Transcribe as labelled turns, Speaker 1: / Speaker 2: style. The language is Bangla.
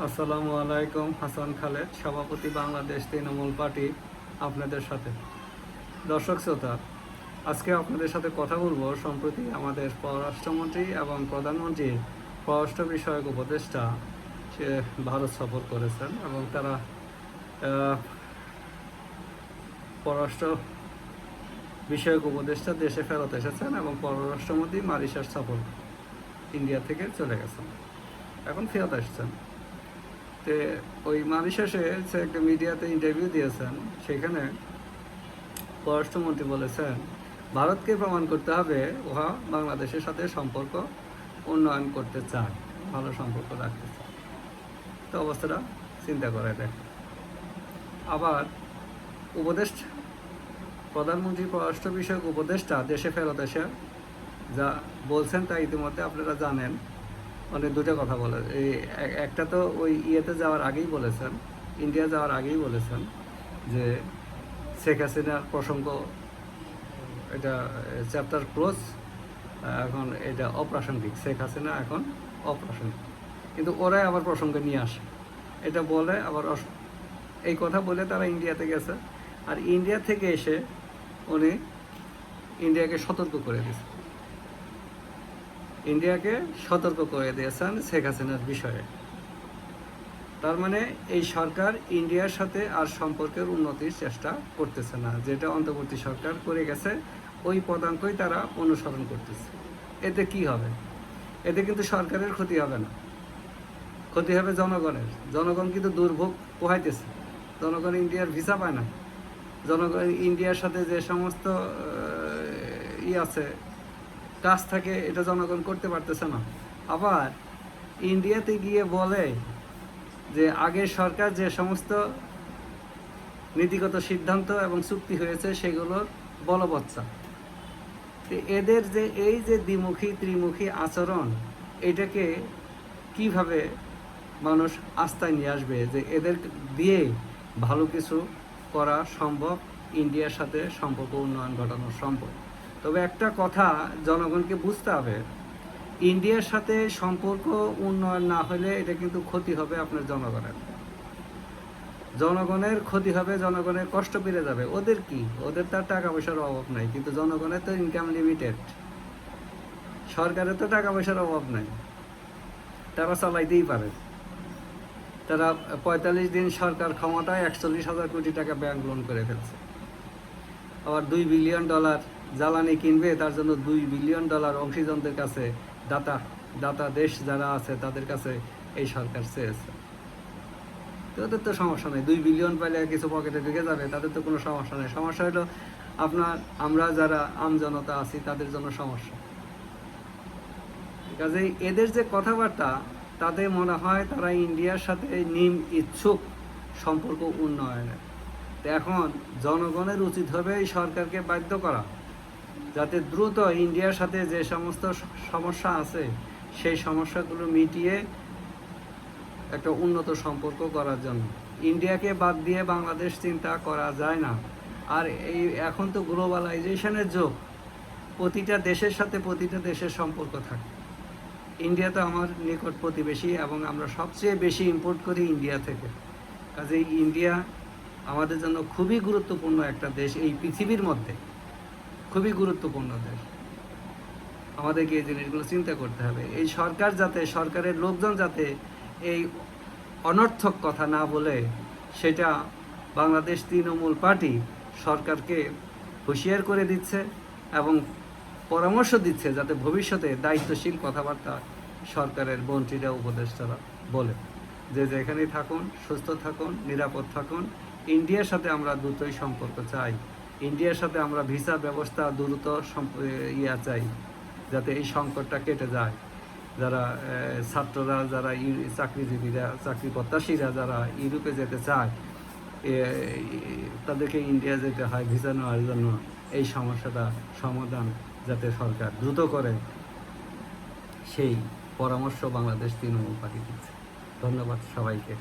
Speaker 1: আসসালামু আলাইকুম। হাসান খালেদ, সভাপতি, বাংলাদেশ তৃণমূল পার্টি, আপনাদের সাথে। দর্শক শ্রোতা, আজকে আপনাদের সাথে কথা বলবো সম্প্রতি আমাদের পররাষ্ট্রমন্ত্রী এবং প্রধানমন্ত্রীর পররাষ্ট্র বিষয়ক উপদেষ্টা সে ভারত সফর করেছেন এবং তারা পররাষ্ট্র বিষয়ক উপদেষ্টা দেশে ফেরত এসেছেন এবং পররাষ্ট্রমন্ত্রী মরিশাস সফর ইন্ডিয়া থেকে চলে গেছেন, এখন ফেরত আসছেন। তো ওই মরিশাসে সে একটা মিডিয়াতে ইন্টারভিউ দিয়েছেন, সেখানে পররাষ্ট্রমন্ত্রী বলেছেন ভারতকে প্রমাণ করতে হবে উহা বাংলাদেশের সাথে সম্পর্ক উন্নয়ন করতে চায়, ভালো সম্পর্ক রাখতে চায়। তো অবস্থাটা চিন্তা করে দেখ। আবার উপদেষ্টা প্রধানমন্ত্রী পররাষ্ট্র বিষয়ক উপদেষ্টা দেশে ফেরত এসে যা বলছেন তা ইতিমধ্যে আপনারা জানেন। দুটো কথা বলে, এই একটা তো ওই ইয়েতে যাওয়ার আগেই বলেছেন, ইন্ডিয়া যাওয়ার আগেই বলেছেন যে শেখ হাসিনার প্রসঙ্গ, এটা চ্যাপ্টার ক্লোজ, এখন এটা অপ্রাসঙ্গিক, শেখ হাসিনা এখন অপ্রাসঙ্গিক। কিন্তু ওরাই আবার প্রসঙ্গে নিয়ে আসে, এটা বলে আবার এই কথা বলে তারা ইন্ডিয়াতে গেছে। আর ইন্ডিয়া থেকে এসে উনি ইন্ডিয়াকে সতর্ক করে দিয়েছেন, শেখ হাসিনার বিষয়ে। তার মানে এই সরকার ইন্ডিয়ার সাথে আর সম্পর্কের উন্নতির চেষ্টা করতেছে না, যেটা অন্তর্বর্তী সরকার করে গেছে ওই পদাঙ্কই তারা অনুসরণ করতেছে। এতে কি হবে? এতে কিন্তু সরকারের ক্ষতি হবে না, ক্ষতি হবে জনগণের। জনগণ কিন্তু দুর্ভোগ পোহাইতেছে, জনগণ ইন্ডিয়ার ভিসা পায় না, জনগণ ইন্ডিয়ার সাথে যে সমস্ত আছে কাজ থাকে এটা জনগণ করতে পারতেছে না। আবার ইন্ডিয়াতে গিয়ে বলে যে আগের সরকার যে সমস্ত নীতিগত সিদ্ধান্ত এবং চুক্তি হয়েছে সেগুলোর বলবৎসা। এদের যে এই যে দ্বিমুখী ত্রিমুখী আচরণ, এটাকে কিভাবে মানুষ আস্থায় নিয়ে আসবে যে এদের দিয়ে ভালো কিছু করা সম্ভব, ইন্ডিয়ার সাথে সম্পর্ক উন্নয়ন ঘটানো সম্ভব। তবে একটা কথা জনগণকে বুঝতে হবে, ইন্ডিয়ার সাথে সম্পর্ক উন্নয়ন না হলে এটা কিন্তু ক্ষতি হবে আপনার জনগণের ক্ষতি হবে, জনগণের কষ্ট বেড়ে যাবে। ওদের কি, ওদের তার টাকা পয়সার অভাব নাই, কিন্তু জনগণের তো ইনকাম লিমিটেড, সরকারের তো টাকা পয়সার অভাব নাই, তারা চালাইতেই পারে। তারা 45 দিন সরকার ক্ষমতায় 41,000 কোটি টাকা ব্যাংক লোন করে ফেলছে। আবার $2 বিলিয়ন জ্বালানি কিনবে, তার জন্য $2 বিলিয়ন অংশীজনদের কাছে, দাতা দেশ যারা আছে তাদের কাছে এই সরকার চেয়েছে। তো ওদের তো সমস্যা নেই, 2 বিলিয়ন পাইলে কিছু পকেটে ঢুকে যাবে, তাদের তো কোনো সমস্যা নেই। সমস্যা হলো আমরা যারা আমজনতা আছি তাদের জন্য সমস্যা। কাজেই এদের যে কথাবার্তা, তাতে মনে হয় তারা ইন্ডিয়ার সাথে ইচ্ছুক সম্পর্ক উন্নয়নের। এখন জনগণের উচিত হবে এই সরকারকে বাধ্য করা, যাতে দ্রুত ইন্ডিয়ার সাথে যে সমস্ত সমস্যা আছে সেই সমস্যাগুলো মিটিয়ে একটা উন্নত সম্পর্ক করার জন্য। ইন্ডিয়াকে বাদ দিয়ে বাংলাদেশ চিন্তা করা যায় না। আর এখন তো গ্লোবালাইজেশনের যুগ, প্রতিটা দেশের সাথে প্রতিটা দেশের সম্পর্ক থাকে। ইন্ডিয়া তো আমার নিকট প্রতিবেশী এবং আমরা সবচেয়ে বেশি ইম্পোর্ট করি ইন্ডিয়া থেকে। কাজেই ইন্ডিয়া আমাদের জন্য খুবই গুরুত্বপূর্ণ একটা দেশ, এই পৃথিবীর মধ্যে খুবই গুরুত্বপূর্ণ দেশ। আমাদেরকে এই জিনিসগুলো চিন্তা করতে হবে। এই সরকারের লোকজন যাতে এই অনর্থক কথা না বলে, সেটা বাংলাদেশ তৃণমূল পার্টি সরকারকে হুঁশিয়ার করে দিচ্ছে এবং পরামর্শ দিচ্ছে যাতে ভবিষ্যতে দায়িত্বশীল কথাবার্তা সরকারের মন্ত্রীরা, উপদেষ্টারা বলে যে যেখানেই থাকুন, সুস্থ থাকুন, নিরাপদ থাকুন। ইন্ডিয়ার সাথে আমরা দ্রুতই সম্পর্ক চাই, ইন্ডিয়ার সাথে আমরা ভিসা ব্যবস্থা দ্রুত চাই, যাতে এই সংকটটা কেটে যায়। যারা ছাত্ররা, যারা চাকরিজীবীরা, চাকরি প্রত্যাশীরা যারা ইউরোপে যেতে চায়, তাদেরকে ইন্ডিয়া যেতে হয় ভিসা নেওয়ার জন্য। এই সমস্যাটা সমাধান যাতে সরকার দ্রুত করে, সেই পরামর্শ বাংলাদেশ তৃণমূল পার্টি দিচ্ছে। ধন্যবাদ সবাইকে।